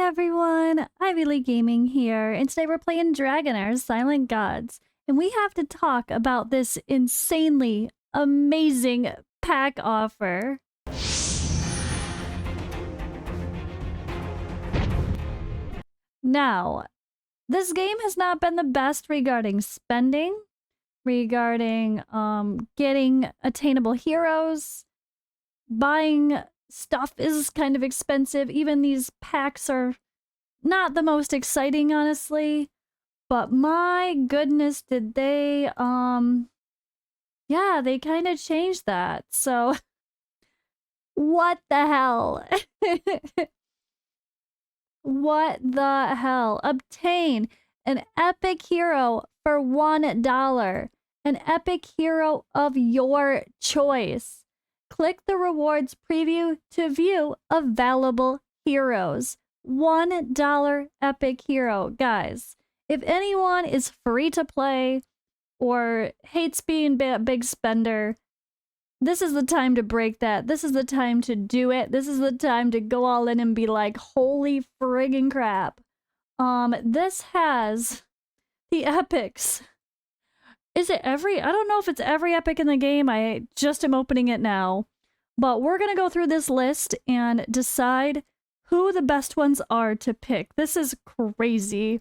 everyone, Ivy Gaming here, and today we're playing Dragonheir Silent Gods, and we have to talk about this insanely amazing pack offer. Now, this game has not been the best regarding spending, regarding getting attainable heroes, buying stuff is kind of expensive. Even these packs are not the most exciting, honestly. But my goodness, did they, yeah, they kind of changed that. So, what the hell? What the hell? Obtain an epic hero for $1. An epic hero of your choice. Click the rewards preview to view available heroes. $1 epic hero. Guys, if anyone is free to play or hates being a big spender, this is the time to break that. This is the time to do it. This is the time to go all in and be like, holy friggin' crap. This has the epics. Is it every? I don't know if it's every epic in the game. I just am opening it now. But we're going to go through this list and decide who the best ones are to pick. This is crazy.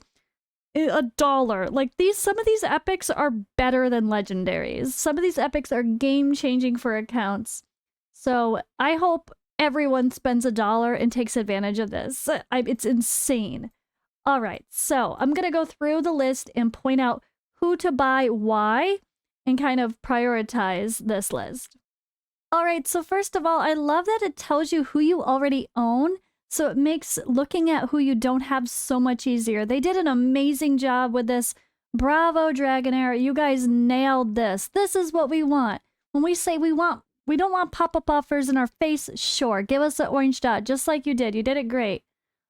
$1. Like some of these epics are better than legendaries. Some of these epics are game-changing for accounts. So I hope everyone spends $1 and takes advantage of this. It's insane. All right, so I'm going to go through the list and point out who to buy, why, and kind of prioritize this list. All right, so first of all, I love that it tells you who you already own, so it makes looking at who you don't have so much easier. They did an amazing job with this. Bravo, Dragonheir, you guys nailed this. This is what we want. When we say we don't want pop-up offers in our face, sure, give us an orange dot, just like you did. You did it great.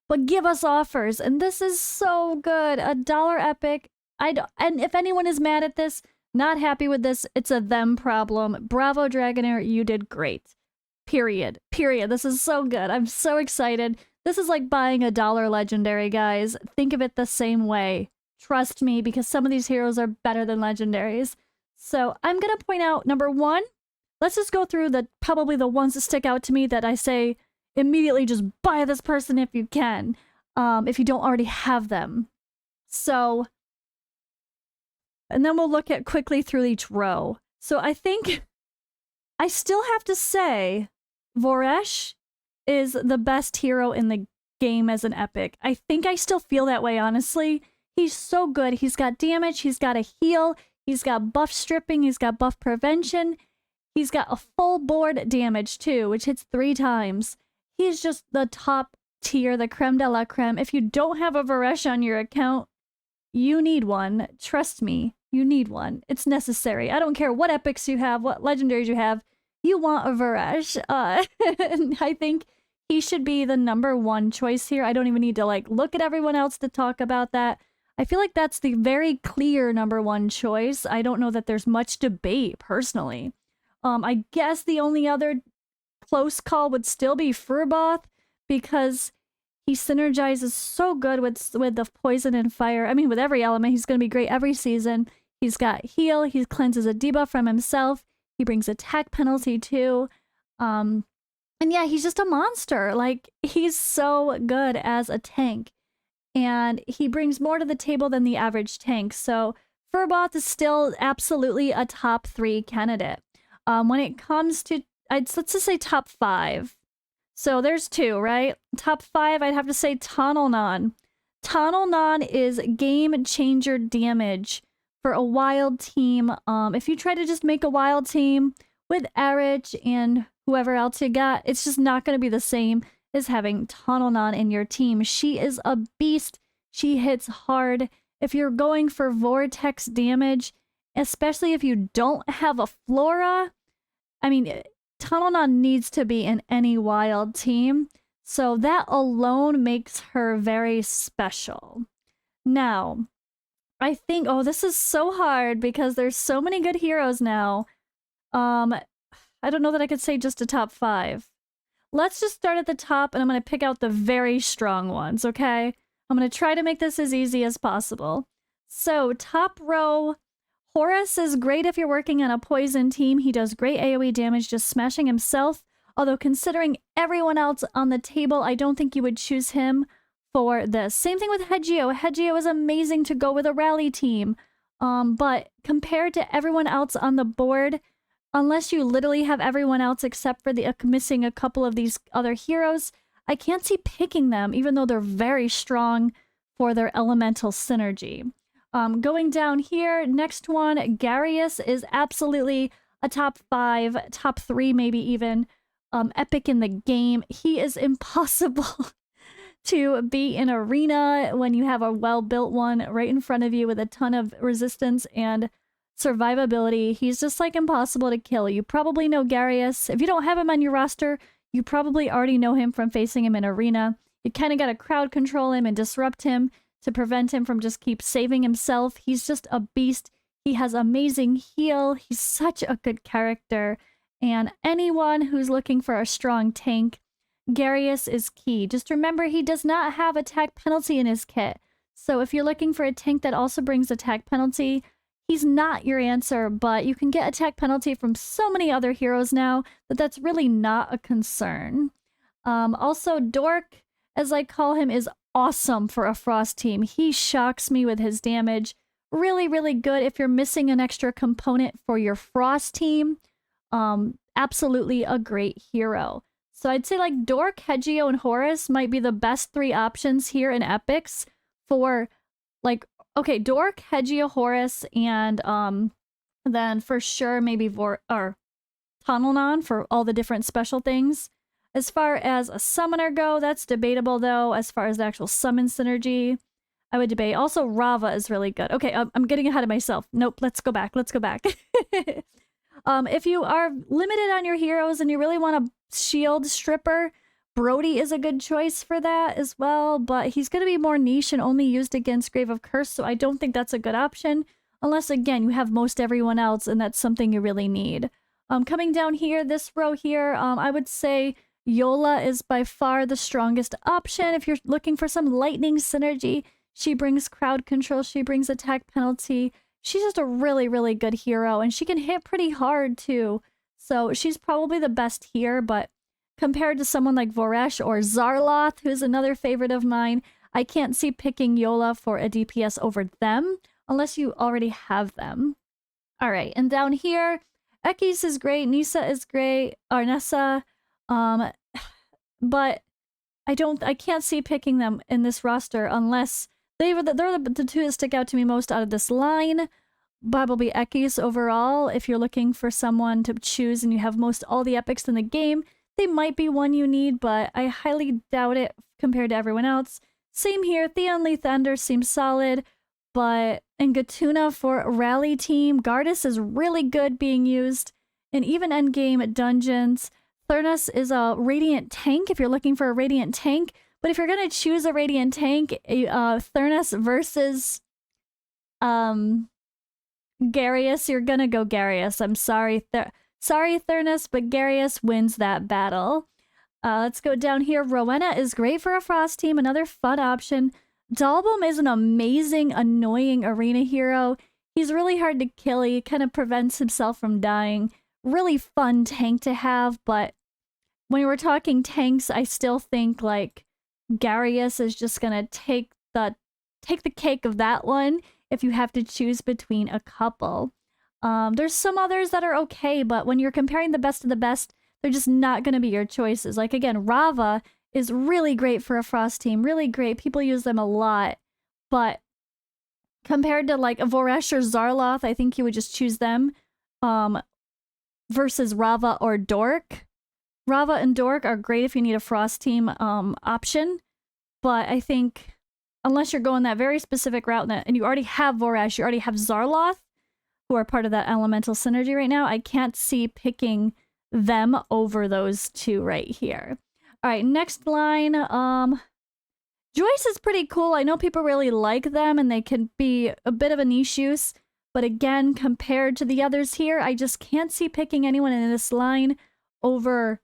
But give us offers, and this is so good. $1 epic. And if anyone is mad at this, not happy with this, it's a them problem. Bravo, Dragonheir, you did great. Period. Period. This is so good. I'm so excited. This is like buying $1 legendary, guys. Think of it the same way. Trust me, because some of these heroes are better than legendaries. So I'm going to point out, number one, let's just go through probably the ones that stick out to me that I say immediately just buy this person if you can, if you don't already have them. So, and then we'll look at quickly through each row. So I think I still have to say Voresh is the best hero in the game as an epic. I think I still feel that way, honestly. He's so good. He's got damage, he's got a heal, he's got buff stripping, he's got buff prevention, he's got a full board damage too, which hits 3 times. He's just the top tier, the creme de la creme. If you don't have a Voresh on your account, you need one. Trust me, you need one. It's necessary. I don't care what epics you have, what legendaries you have. You want a Voresh. And I think he should be the #1 choice here. I don't even need to look at everyone else to talk about that. I feel like that's the very clear #1 choice. I don't know that there's much debate, personally. I guess the only other close call would still be Furboth, because he synergizes so good with the poison and fire. I mean, with every element, he's going to be great every season. He's got heal, he cleanses a debuff from himself, he brings attack penalty too. And yeah, he's just a monster. Like, he's so good as a tank. And he brings more to the table than the average tank. So Furboth is still absolutely a top 3 candidate. When it comes to, let's just say top 5. So there's 2, right? Top 5, I'd have to say Tunnelnon. Tunnelnon is game changer damage for a wild team. If you try to just make a wild team with Erich and whoever else you got, it's just not going to be the same as having Tunnelnon in your team. She is a beast. She hits hard. If you're going for vortex damage, especially if you don't have a Flora, I mean, Tunnelnon needs to be in any wild team. So that alone makes her very special. Now, I think, oh, this is so hard because there's so many good heroes now. I don't know that I could say just a top 5. let's just start at the top and I'm going to pick out the very strong ones, okay? I'm going to try to make this as easy as possible. So, top row, Horus is great if you're working on a poison team. He does great AoE damage just smashing himself. Although considering everyone else on the table, I don't think you would choose him for this. Same thing with Hegio. Hegio is amazing to go with a rally team. But compared to everyone else on the board, unless you literally have everyone else except for the missing a couple of these other heroes, I can't see picking them, even though they're very strong for their elemental synergy. Going down here, next one, Garius is absolutely a top 5, top 3 maybe even, epic in the game. He is impossible to beat in arena when you have a well-built one right in front of you with a ton of resistance and survivability. He's just like impossible to kill. You probably know Garius. If you don't have him on your roster, you probably already know him from facing him in arena. You kind of got to crowd control him and disrupt him to prevent him from just keep saving himself. He's just a beast. He has amazing heal. He's such a good character. And anyone who's looking for a strong tank, Garius is key. Just remember, he does not have attack penalty in his kit. So if you're looking for a tank that also brings attack penalty, he's not your answer, but you can get attack penalty from so many other heroes now that that's really not a concern. Also, Dork, as I call him, is awesome for a Frost team. He shocks me with his damage. Really, really good if you're missing an extra component for your Frost team. Absolutely a great hero. So I'd say like Dork, Hegio, and Horus might be the best 3 options here in Epics for like, okay, Dork, Hegio, Horus, and then for sure maybe Tunnelnon for all the different special things. As far as a summoner go, that's debatable though. As far as the actual summon synergy, I would debate. Also, Rava is really good. Okay, I'm getting ahead of myself. Nope, let's go back. Let's go back. If you are limited on your heroes and you really want a shield stripper, Brody is a good choice for that as well, but he's going to be more niche and only used against Grave of Curse, so I don't think that's a good option, unless, again, you have most everyone else and that's something you really need. Coming down here, this row here, I would say Yola is by far the strongest option. If you're looking for some lightning synergy, she brings crowd control, she brings attack penalty. She's just a really, really good hero, and she can hit pretty hard too. So she's probably the best here, but compared to someone like Voresh or Zarloth, who's another favorite of mine, I can't see picking Yola for a DPS over them, unless you already have them. All right, and down here, Ekis is great, Nisa is great, Arnessa, but I can't see picking them in this roster unless they're the 2 that stick out to me most out of this line. Probably Ekis overall. If you're looking for someone to choose and you have all the epics in the game, they might be one you need, but I highly doubt it compared to everyone else. Same here, Theon Lee Thunder seems solid, but in Gatuna for a rally team, Gardas is really good being used in even endgame dungeons. Thurnas is a Radiant tank if you're looking for a Radiant tank, but if you're going to choose a Radiant tank, Thurnas versus Garius, you're going to go Garius. I'm sorry, sorry Thurnas, but Garius wins that battle. Let's go down here. Rowena is great for a Frost team, another fun option. Dalbum is an amazing, annoying arena hero. He's really hard to kill. He kind of prevents himself from dying. Really fun tank to have, but when we're talking tanks, I still think like Garius is just gonna take the cake of that one if you have to choose between a couple. There's some others that are okay, but when you're comparing the best of the best, they're just not gonna be your choices. Like again, Rava is really great for a Frost team, really great. People use them a lot, but compared to like a Voresh or Zarloth, I think you would just choose them versus Rava or Dork. Rava and Dork are great if you need a Frost team option, but I think unless you're going that very specific route and you already have Voresh, you already have Zarloth, who are part of that elemental synergy right now, I can't see picking them over those 2 right here. All right, next line. Joyce is pretty cool. I know people really like them and they can be a bit of a niche use, but again, compared to the others here, I just can't see picking anyone in this line over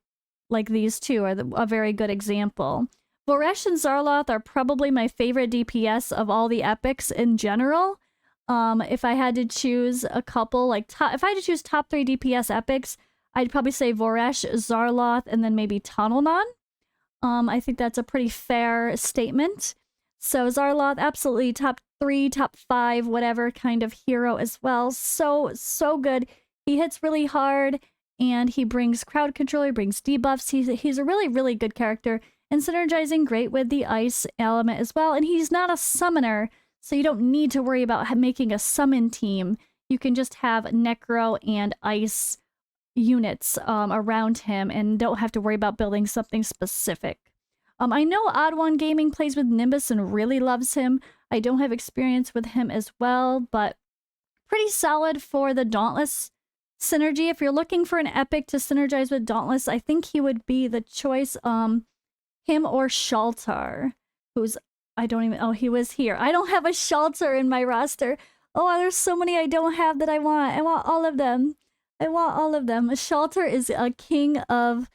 like these two are a very good example. Voresh and Zarloth are probably my favorite DPS of all the epics in general. If I had to choose a couple, like if I had to choose top 3 DPS epics, I'd probably say Voresh, Zarloth, and then maybe Tunnelnon. I think that's a pretty fair statement. So Zarloth, absolutely top 3, top 5, whatever kind of hero as well. So good. He hits really hard, and he brings crowd control, he brings debuffs. He's a really, really good character, and synergizing great with the ice element as well. And he's not a summoner, so you don't need to worry about making a summon team. You can just have Necro and ice units around him and don't have to worry about building something specific. I know Odd One Gaming plays with Nimbus and really loves him. I don't have experience with him as well, but pretty solid for the Dauntless synergy. If you're looking for an epic to synergize with Dauntless, I think he would be the choice. Him or Shaltar, who's, I don't even, oh, he was here. I don't have a Shaltar in my roster. Oh, there's so many I don't have that I want. I want all of them. I want all of them. Shaltar is a king of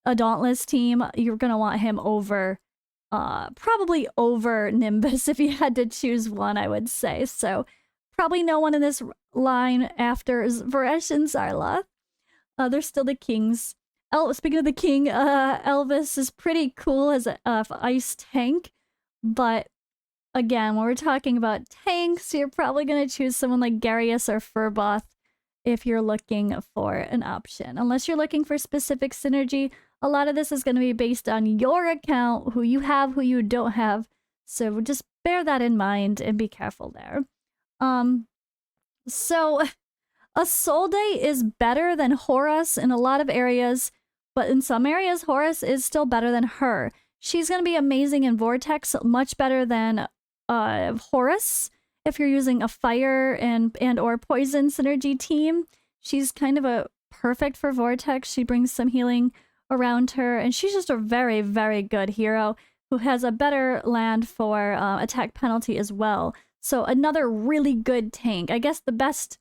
a Dauntless team. You're gonna want him over, probably over Nimbus if you had to choose one, I would say. So probably no one in this line after Voresh and Zarloth. They're still the kings. Speaking of the king, Elvis is pretty cool as an ice tank, but again, when we're talking about tanks, you're probably gonna choose someone like Garius or Furboth if you're looking for an option. Unless you're looking for specific synergy, a lot of this is going to be based on your account, who you have, who you don't have. So just bear that in mind and be careful there. So Isolde is better than Horus in a lot of areas, but in some areas, Horus is still better than her. She's going to be amazing in Vortex, much better than Horus. If you're using a fire and or poison synergy team, she's kind of a perfect for Vortex. She brings some healing around her, and she's just a very, very good hero who has a better land for attack penalty as well. So another really good tank. I guess the best...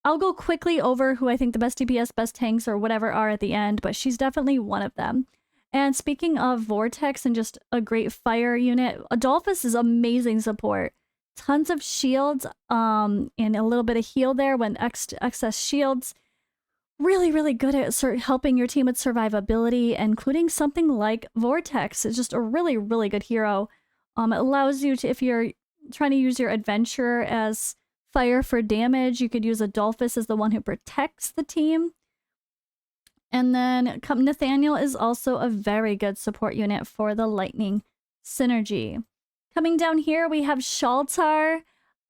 I'll go quickly over who I think the best DPS, best tanks, or whatever are at the end, but she's definitely one of them. And speaking of Vortex and just a great fire unit, Adolphus is amazing support. Tons of shields, and a little bit of heal there when excess shields. Really, really good at helping your team with survivability, including something like Vortex. It's just a really, really good hero. It allows you to, if you're trying to use your adventurer as fire for damage, you could use Adolphus as the one who protects the team. And then Nathaniel is also a very good support unit for the lightning synergy. Coming down here, we have Shaltar.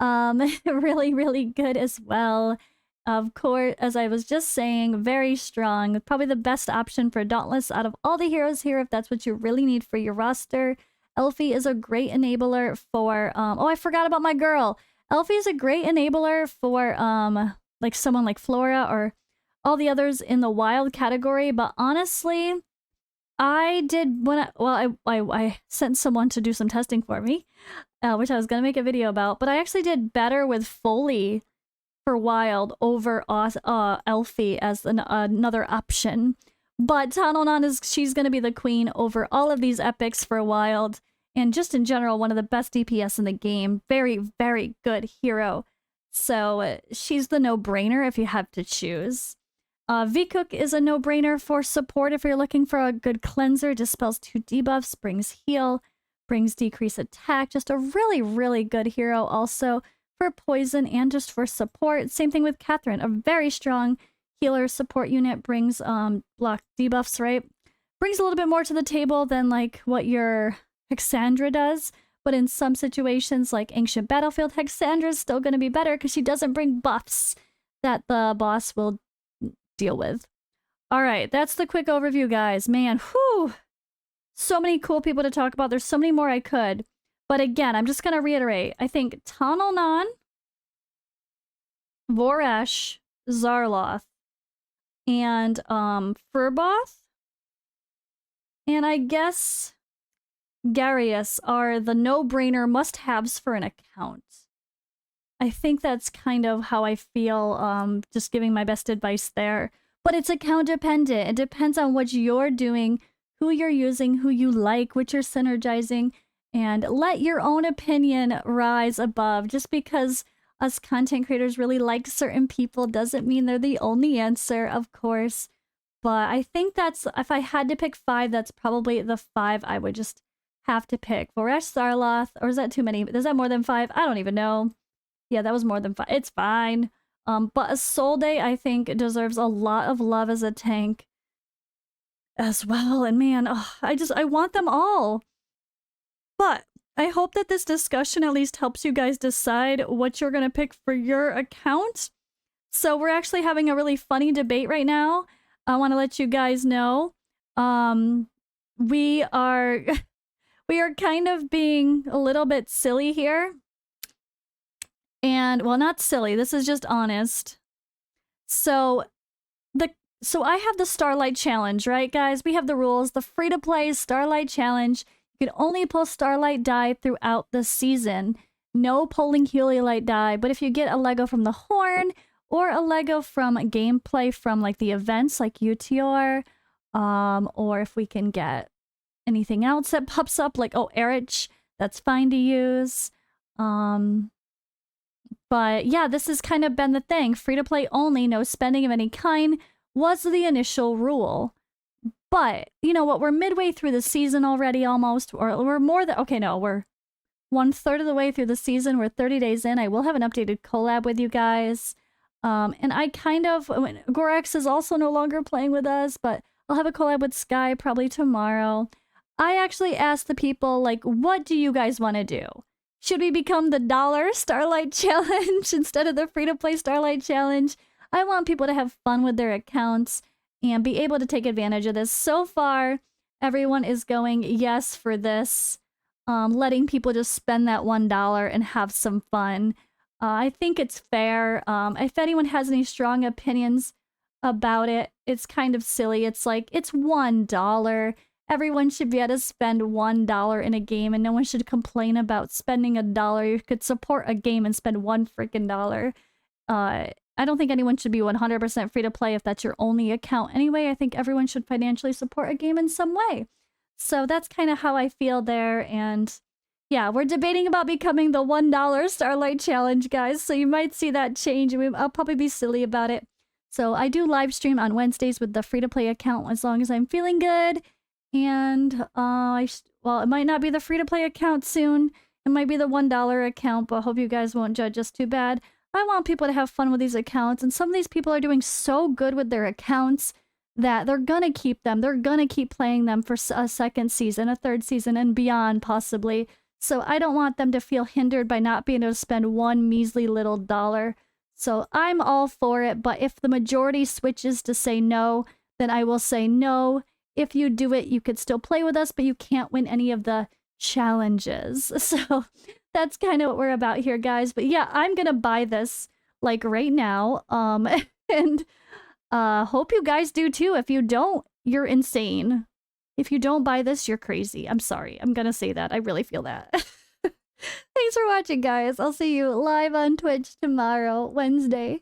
Really, really good as well. Of course, as I was just saying, very strong. Probably the best option for Dauntless out of all the heroes here, if that's what you really need for your roster. Elfie is a great enabler for... oh, I forgot about my girl. Elfie is a great enabler for like someone like Flora or all the others in the wild category. But honestly, I did when I sent someone to do some testing for me, which I was gonna make a video about. But I actually did better with Foley for wild over Elfie as another option. But Tunnelnon she's gonna be the queen over all of these epics for wild. And just in general, one of the best DPS in the game. Very, very good hero. So she's the no-brainer if you have to choose. Vcook is a no-brainer for support if you're looking for a good cleanser. Dispels 2 debuffs, brings heal, brings decreased attack. Just a really, really good hero also for poison and just for support. Same thing with Catherine. A very strong healer support unit. Brings block debuffs, right? Brings a little bit more to the table than like what your Hexandra does, but in some situations like Ancient Battlefield, Hexandra is still going to be better because she doesn't bring buffs that the boss will deal with. All right, that's the quick overview, guys. Man, whew! So many cool people to talk about. There's so many more I could. But again, I'm just going to reiterate. I think Tunnelnon, Voresh, Zarloth, and Furboth, and I guess Garius are the no-brainer must-haves for an account. I think that's kind of how I feel, just giving my best advice there. But it's account dependent. It depends on what you're doing, who you're using, who you like, what you're synergizing, and let your own opinion rise above. Just because us content creators really like certain people doesn't mean they're the only answer, of course. But I think that's, if I had to pick 5, that's probably the 5 I would just have to pick. Voresh Sarloth, or is that too many? Is that more than 5? I don't even know. Yeah, that was more than 5. It's fine. But Isolde, I think, deserves a lot of love as a tank as well. And man, I want them all. But I hope that this discussion at least helps you guys decide what you're going to pick for your account. So we're actually having a really funny debate right now. I want to let you guys know. We are we are kind of being a little bit silly here. And well, not silly. This is just honest. So I have the Starlight Challenge, right, guys? We have the rules. The free-to-play Starlight Challenge. You can only pull Starlight die throughout the season. No pulling Heliolite die. But if you get a Lego from the Horn or a Lego from gameplay from like the events like UTR, or if we can get anything else that pops up like, oh, Erich, that's fine to use. But yeah, this has kind of been the thing. Free-to-play only, no spending of any kind was the initial rule. But, you know what, we're midway through the season already almost, or we're more than, okay, no, we're 1/3 of the way through the season. We're 30 days in. I will have an updated collab with you guys. And I kind of, Gorex is also no longer playing with us, but I'll have a collab with Sky probably tomorrow. I actually asked the people, like, what do you guys want to do? Should we become the $1 Starlight Challenge instead of the free-to-play Starlight Challenge? I want people to have fun with their accounts and be able to take advantage of this. So far, everyone is going yes for this, letting people just spend that $1 and have some fun. I think it's fair. If anyone has any strong opinions about it, it's kind of silly. It's like, it's $1. Everyone should be able to spend $1 in a game, and no one should complain about spending $1. You could support a game and spend $1 freaking dollar. I don't think anyone should be 100% free to play if that's your only account anyway. I think everyone should financially support a game in some way. So that's kind of how I feel there. And yeah, we're debating about becoming the $1 Starlight Challenge, guys. So you might see that change. I'll probably be silly about it. So I do live stream on Wednesdays with the free-to-play account as long as I'm feeling good. And, well, it might not be the free-to-play account soon. It might be the $1 account, but I hope you guys won't judge us too bad. I want people to have fun with these accounts, and some of these people are doing so good with their accounts that they're gonna keep them. They're gonna keep playing them for a second season, a third season, and beyond, possibly. So I don't want them to feel hindered by not being able to spend one measly little dollar. So I'm all for it, but if the majority switches to say no, then I will say no. If you do it, you could still play with us, but you can't win any of the challenges. So that's kind of what we're about here, guys. But yeah, I'm gonna buy this like right now. And hope you guys do too. If you don't, you're insane. If you don't buy this, you're crazy. I'm sorry. I'm gonna say that. I really feel that. Thanks for watching, guys. I'll see you live on Twitch tomorrow, Wednesday.